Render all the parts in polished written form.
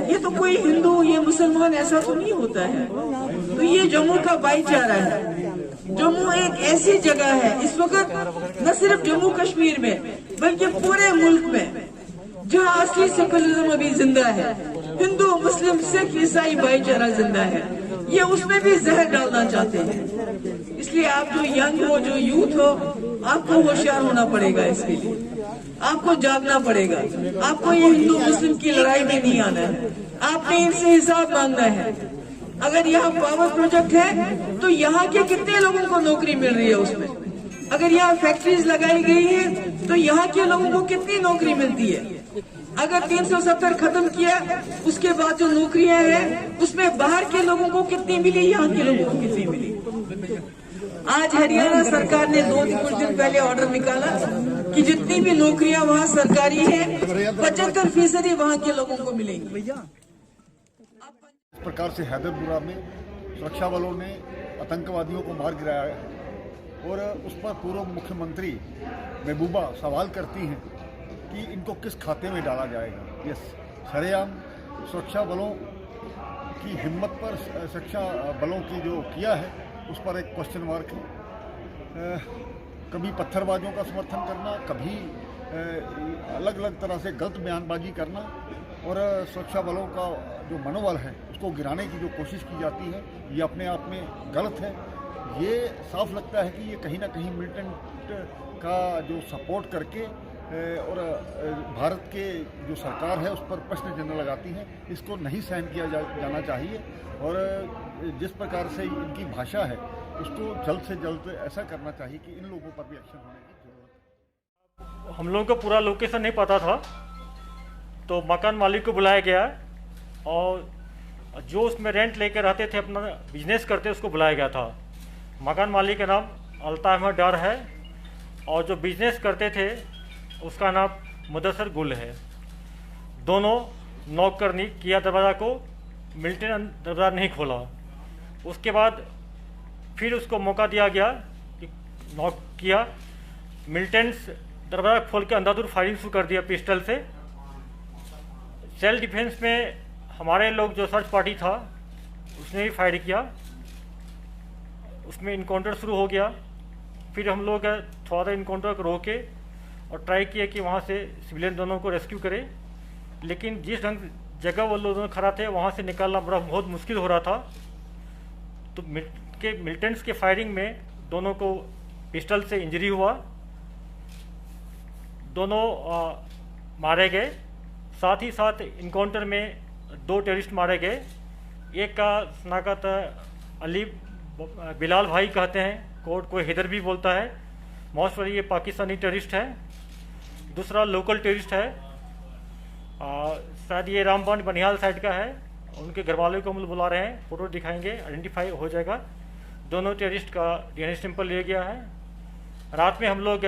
ये तो कोई हिंदू ये मुसलमान ऐसा तो नहीं होता है। तो ये जम्मू का भाईचारा है। जम्मू एक ऐसी जगह है इस वक्त न सिर्फ जम्मू कश्मीर में बल्कि पूरे मुल्क में जहां असली सेकुलरिज्म अभी जिंदा है, हिंदू मुस्लिम सिख ईसाई भाईचारा जिंदा है। ये उसमें भी जहर डालना चाहते हैं। इसलिए आप जो यंग हो, जो यूथ हो, आपको होशियार होना पड़ेगा। इसके लिए आपको जागना पड़ेगा। आपको ये हिंदू मुस्लिम की लड़ाई में नहीं आना है। आपने इनसे हिसाब मांगना है। अगर यहाँ पावर प्रोजेक्ट है तो यहाँ के कितने लोगों को नौकरी मिल रही है उसमें? अगर यहाँ फैक्ट्रीज लगाई गई है तो यहाँ के लोगों को कितनी नौकरी मिलती है? अगर 370 खत्म किया उसके बाद जो नौकरियां हैं उसमें बाहर के लोगों को कितनी मिली, यहाँ के लोगों को कितनी मिली? आज हरियाणा सरकार ने कुछ दिन पहले ऑर्डर निकाला कि जितनी भी नौकरियां वहाँ सरकारी है 75% वहाँ के लोगों को मिलेंगी। इस प्रकार से हैदरपुरा में सुरक्षा बलों ने आतंकवादियों को मार गिराया है और उस पर पूर्व मुख्यमंत्री महबूबा सवाल करती हैं कि इनको किस खाते में डाला जाएगा। ये सरेआम सुरक्षा बलों की हिम्मत पर, सुरक्षा बलों की जो किया है उस पर एक क्वेश्चन मार्क है। कभी पत्थरबाजों का समर्थन करना, कभी अलग अलग तरह से गलत बयानबाजी करना और सुरक्षा बलों का जो मनोबल है उसको गिराने की जो कोशिश की जाती है, ये अपने आप में गलत है। ये साफ लगता है कि ये कहीं ना कहीं मिलिटेंट का जो सपोर्ट करके और भारत के जो सरकार है उस पर प्रश्न चिन्ह लगाती है। इसको नहीं सहन किया जाना चाहिए और जिस प्रकार से इनकी भाषा है उसको जल्द से जल्द ऐसा करना चाहिए कि इन लोगों पर भी एक्शन होने की जरूरत है। हम लोगों को पूरा लोकेशन नहीं पता था तो मकान मालिक को बुलाया गया और जो उसमें रेंट लेकर रहते थे, अपना बिजनेस करते, उसको बुलाया गया था। मकान मालिक का नाम अल्ताफ अहमद डार है और जो बिजनेस करते थे उसका नाम मुदस्सर गुल है। दोनों नॉक करनी किया दरवाज़ा को, मिलिटेंट दरवाज़ा नहीं खोला। उसके बाद फिर उसको मौका दिया गया कि नॉक किया, मिलिटेंट्स दरवाज़ा खोल के अंधाधुंध फायरिंग शुरू कर दिया पिस्टल से। सेल्फ डिफेंस में हमारे लोग जो सर्च पार्टी था उसने भी फायर किया, उसमें इनकाउंटर शुरू हो गया। फिर हम लोग थोड़ा सा इनकाउंटर को रोके और ट्राई किया कि वहाँ से सिविलियन दोनों को रेस्क्यू करें, लेकिन जिस ढंग जगह वो लोग दोनों खड़ा थे वहाँ से निकालना बहुत मुश्किल हो रहा था। तो मिलिटेंट्स के फायरिंग में दोनों को पिस्टल से इंजरी हुआ, दोनों मारे गए। साथ ही साथ इनकाउंटर में 2 टेररिस्ट मारे गए। एक का शनाख्त अली बिलाल भाई कहते हैं, कोर्ट को हैदर भी बोलता है, मोस्ट ये पाकिस्तानी टेररिस्ट है। दूसरा लोकल टेररिस्ट है, शायद ये रामबन बनिहाल साइड का है। उनके घर वालों को हम लोग बुला रहे हैं, फोटो दिखाएंगे, आइडेंटिफाई हो जाएगा। दोनों टेररिस्ट का डीएनए सैंपल लिया गया है। रात में हम लोग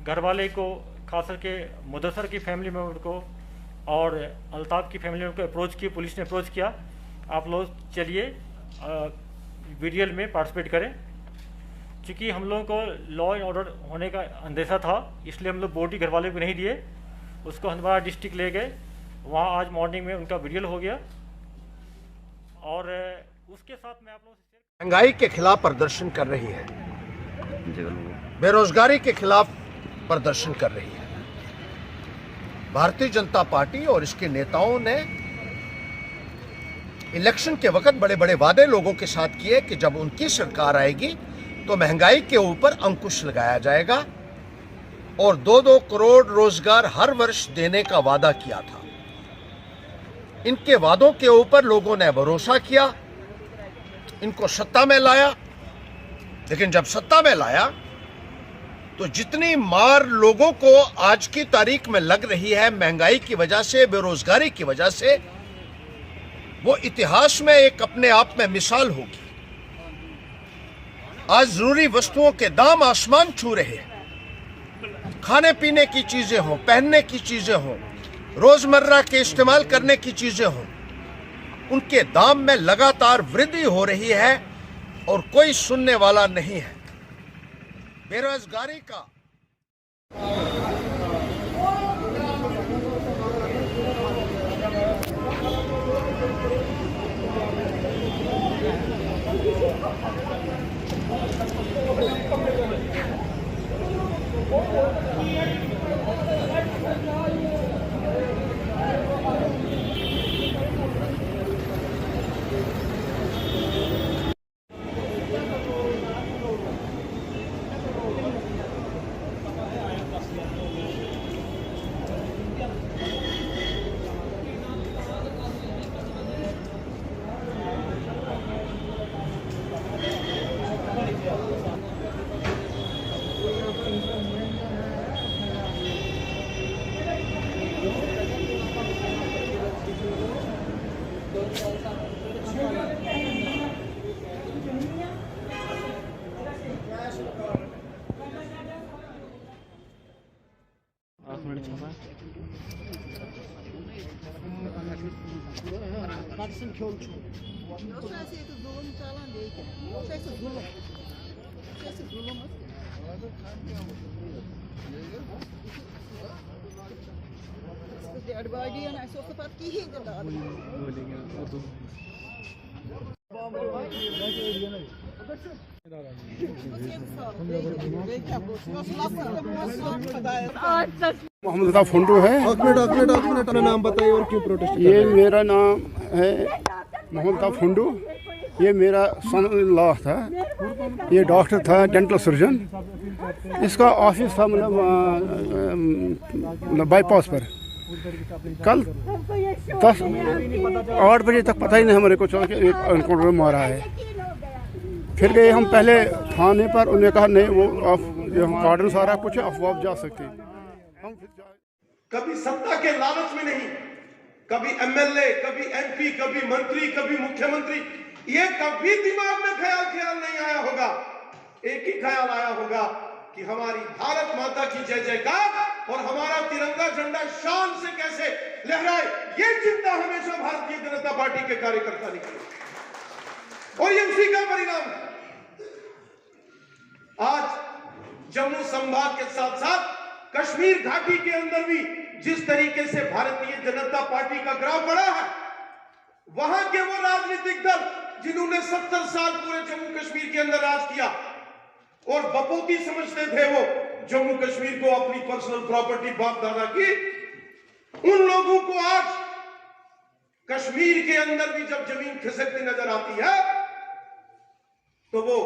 घर वाले को, खास करके मुदस्सर की फैमिली मेम्बर को और अल्ताफ की फैमिली मेम्बर को अप्रोच किए, पुलिस ने अप्रोच किया, आप लोग चलिए वीडियल में पार्टिसिपेट करें। क्योंकि हम लोगों को लॉ एंड ऑर्डर होने का अंदेशा था, इसलिए हम लोग बॉडी घर वाले को नहीं दिए, उसको हंदवाड़ा डिस्ट्रिक्ट ले गए। वहाँ आज मॉर्निंग में उनका वीडियल हो गया। और उसके साथ में आप लोगों से महंगाई के खिलाफ प्रदर्शन कर रही है, बेरोजगारी के खिलाफ प्रदर्शन कर रही है। भारतीय जनता पार्टी और इसके नेताओं ने इलेक्शन के वक्त बड़े बड़े वादे लोगों के साथ किए कि जब उनकी सरकार आएगी तो महंगाई के ऊपर अंकुश लगाया जाएगा और 2-2 करोड़ रोजगार हर वर्ष देने का वादा किया था। इनके वादों के ऊपर लोगों ने भरोसा किया, इनको सत्ता में लाया। लेकिन जब सत्ता में लाया तो जितनी मार लोगों को आज की तारीख में लग रही है महंगाई की वजह से, बेरोजगारी की वजह से, वो इतिहास में एक अपने आप में मिसाल होगी। आज जरूरी वस्तुओं के दाम आसमान छू रहे हैं। खाने पीने की चीजें हों, पहनने की चीजें हों, रोजमर्रा के इस्तेमाल करने की चीजें हों, उनके दाम में लगातार वृद्धि हो रही है और कोई सुनने वाला नहीं है। बेरोजगारी का मोहम्मद फंडू है। अपना नाम बताइए और क्यों प्रोटेस्ट? ये मेरा नाम है मोहम्मद फंडू। ये मेरा सन इन लॉ था। ये डॉक्टर था, डेंटल सर्जन। इसका ऑफिस था मतलब बाईपास पर। कल 8 बजे तक पता ही नहीं हमारे को चला कि एक एनकाउंटर मारा है। फिर गए हम पहले थाने पर, उन्होंने कहा नहीं वो कार्डन सारा कुछ अफवाह जा सकते। हम कभी सत्ता के लालच में नहीं, कभी एमएलए, कभी एमपी, कभी मंत्री, कभी मुख्यमंत्री, ये कभी दिमाग में ख्याल नहीं आया होगा। एक ही ख्याल आया होगा कि हमारी भारत माता की जय जयकार और हमारा तिरंगा झंडा शान से कैसे लहराए, ये चिंता हमेशा भारतीय जनता पार्टी के कार्यकर्ता ने की और ये उसी का परिणाम है। आज जम्मू संभाग के साथ साथ कश्मीर घाटी के अंदर भी जिस तरीके से भारतीय जनता पार्टी का ग्राफ बढ़ा है, वहां के वो राजनीतिक दल जिन्होंने 70 साल पूरे जम्मू कश्मीर के अंदर राज किया और बपोती समझते थे वो जम्मू कश्मीर को अपनी पर्सनल प्रॉपर्टी बाप दादा की, उन लोगों को आज कश्मीर के अंदर भी जब जमीन खिसकती नजर आती है तो वो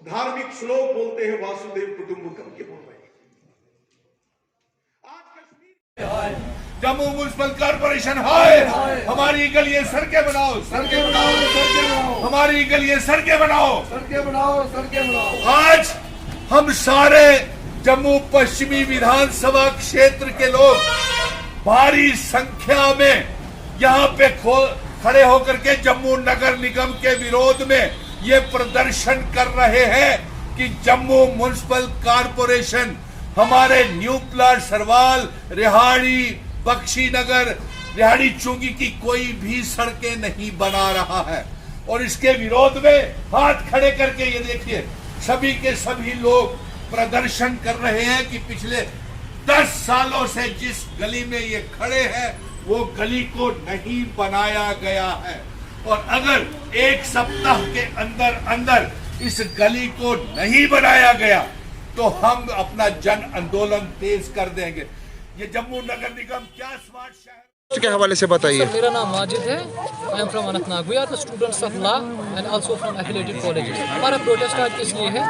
धार्मिक श्लोक बोलते हैं, वासुदेव कुटुंबकम के बोल रहे हैं। जम्मू म्युनिसिपल कॉर्पोरेशन हाय, हमारी गलियां सड़कें बनाओ, सड़कें बनाओ, सड़कें बनाओ, हमारी गलियां सड़कें बनाओ, सड़कें बनाओ, सड़कें बनाओ। आज हम सारे जम्मू पश्चिमी विधानसभा क्षेत्र के लोग भारी संख्या में यहाँ पे खड़े होकर के जम्मू नगर निगम के विरोध में ये प्रदर्शन कर रहे हैं कि जम्मू म्युनिसिपल कॉर्पोरेशन हमारे न्यू प्लाट, सरवाल, रिहाड़ी, बख्शी नगर, रिहाड़ी चुंगी की कोई भी सड़कें नहीं बना रहा है। और इसके विरोध में हाथ खड़े करके ये देखिए सभी के सभी लोग प्रदर्शन कर रहे हैं कि पिछले 10 सालों से जिस गली में ये खड़े हैं वो गली को नहीं बनाया गया है और अगर एक सप्ताह के अंदर अंदर इस गली को नहीं बनाया गया तो हम अपना जन आंदोलन तेज कर देंगे। ये जम्मू नगर निगम क्या स्मार्ट शहर के हवाले से बताइए। मेरा नाम माजिद है। I am from Anantnag. We are the students of law and also from affiliated colleges. हमारा प्रोटेस्ट आज इसलिए है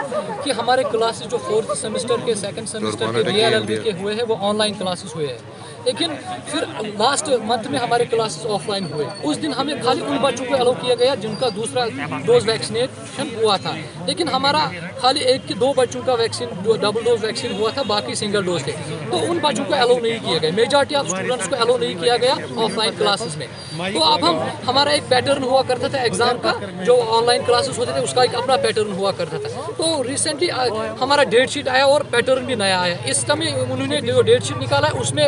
कि हमारे क्लासेस जो 4th सेमेस्टर के 2nd सेमेस्टर के BLLB के हुए हैं वो ऑनलाइन क्लासेस हुए हैं, लेकिन फिर लास्ट मंथ में हमारे क्लासेस ऑफलाइन हुए। उस दिन हमें खाली उन बच्चों को अलाउ किया गया जिनका दूसरा डोज वैक्सीनेशन हुआ था, लेकिन हमारा खाली 1 के 2 बच्चों का वैक्सीन जो डबल डोज वैक्सीन हुआ था, बाकी सिंगल डोज थे। तो उन बच्चों को अलाउ नहीं किया गया, मेजॉरिटी ऑफ स्टूडेंट्स को अलाउ नहीं किया गया ऑफलाइन क्लासेस में। तो अब हमारा एक पैटर्न हुआ करता था एग्जाम का, जो ऑनलाइन क्लासेस होते थे उसका एक अपना पैटर्न हुआ करता था। तो रिसेंटली हमारा डेट शीट आया और पैटर्न भी नया आया। इस समय उन्होंने जो डेट शीट निकाला है उसमें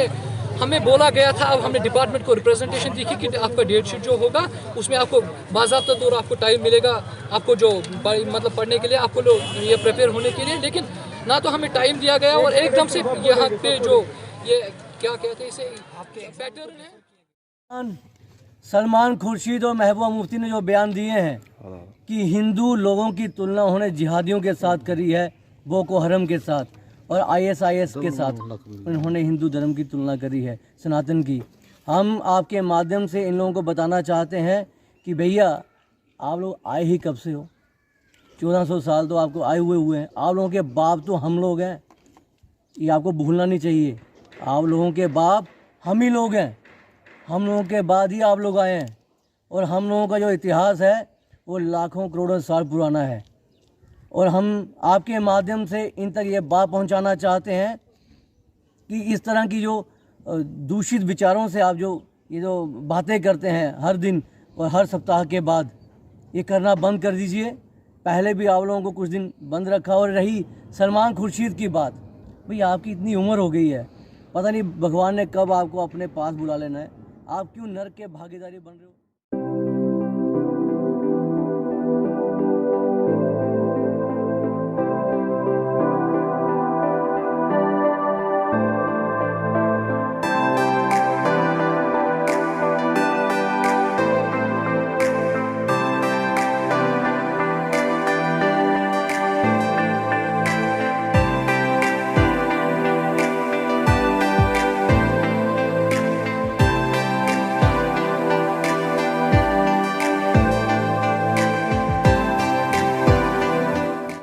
हमें बोला गया था, अब हमने डिपार्टमेंट को रिप्रेजेंटेशन दी कि आपका डेट शीट जो होगा उसमें आपको बाज़ाब्ता तौर आपको टाइम मिलेगा, आपको जो मतलब पढ़ने के लिए, आपको ये प्रिपेयर होने के लिए, लेकिन ना तो हमें टाइम दिया गया और एकदम से यहाँ पे जो ये क्या कहते हैं इसे पैटर्न है। सलमान खुर्शीद और महबूबा मुफ्ती ने जो बयान दिए हैं कि हिंदू लोगों की तुलना उन्होंने जिहादियों के साथ करी है, बोको हरम के साथ और ISIS के साथ उन्होंने हिंदू धर्म की तुलना करी है, सनातन की। हम आपके माध्यम से इन लोगों को बताना चाहते हैं कि भैया आप लोग आए ही कब से हो, 1400 साल तो आपको आए हुए हैं। आप लोगों के बाप तो हम लोग हैं, ये आपको भूलना नहीं चाहिए। आप लोगों के बाप हम ही लोग हैं, हम लोगों के बाद ही आप लोग आए हैं और हम लोगों का जो इतिहास है वो लाखों करोड़ों साल पुराना है। और हम आपके माध्यम से इन तक ये बात पहुंचाना चाहते हैं कि इस तरह की जो दूषित विचारों से आप ये जो बातें करते हैं हर दिन और हर सप्ताह के बाद, ये करना बंद कर दीजिए। पहले भी आप लोगों को कुछ दिन बंद रखा। और रही सलमान खुर्शीद की बात, भाई आपकी इतनी उम्र हो गई है, पता नहीं भगवान ने कब आपको अपने पास बुला लेना है। आप क्यों नर्क के भागीदारी बन रहे हो?